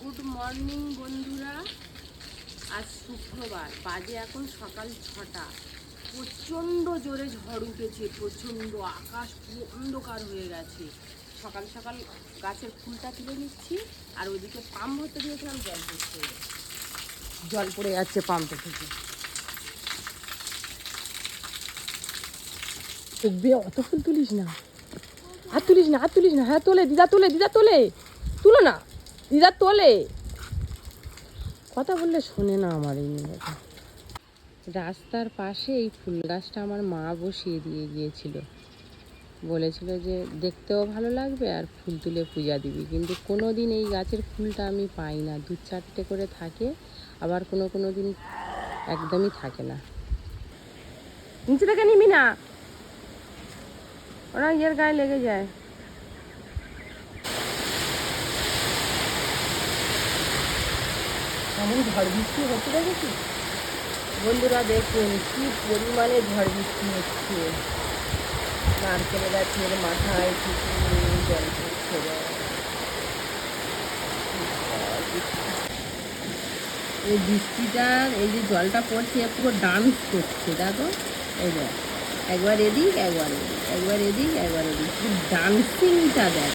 Good morning বন্ধুরা। আজ শুক্রবার, বাজে এখন সকাল 6টা। প্রচণ্ড জোরে ঝড় উঠেছে, প্রচণ্ড, আকাশ পুরো অন্ধকার হয়ে গেছে। সকাল সকাল গাছের ফুলটা তুলে নিচ্ছি, আর ওইদিকে পাম্প হতে দিয়েছিলাম, জল পড়ে যাচ্ছে পাম্পটা থেকে। অত ফুল তুলিস না, আর তুলিস না, আর তুলিস না। হ্যাঁ তোলে, দিদা তোলে, দিদা তোলে, তুলো না, দিদা তোলে। কথা বললে শোনে না আমার এই মেয়েটা। রাস্তার পাশে এই ফুল গাছটা আমার মা বসিয়ে দিয়ে গিয়েছিল, বলেছিল যে দেখতেও ভালো লাগবে আর ফুল তুলে পূজা দিবি। কিন্তু কোনো দিন এই গাছের ফুলটা আমি পাই না, 2-4টে করে থাকে, আবার কোনো দিন একদমই থাকে না। নিচে থেকে নিবি না, ওরা ইয়ের গায়ে লেগে যায়। এমন ঝড় বৃষ্টি হচ্ছে দেখেছি বন্ধুরা, দেখুন কি পরিমাণে ঝড় বৃষ্টি হচ্ছে। নারকেল গাছের মাথায় থেকে জল পড়ছে। এই বৃষ্টিটার এই যে জলটা পড়ছে পুরো ডান্স করছে, দেখো এই যে একবার এদিক একবার এদিক, একবার এদিক একবার এদিক, ডান্সিংটা দেখ।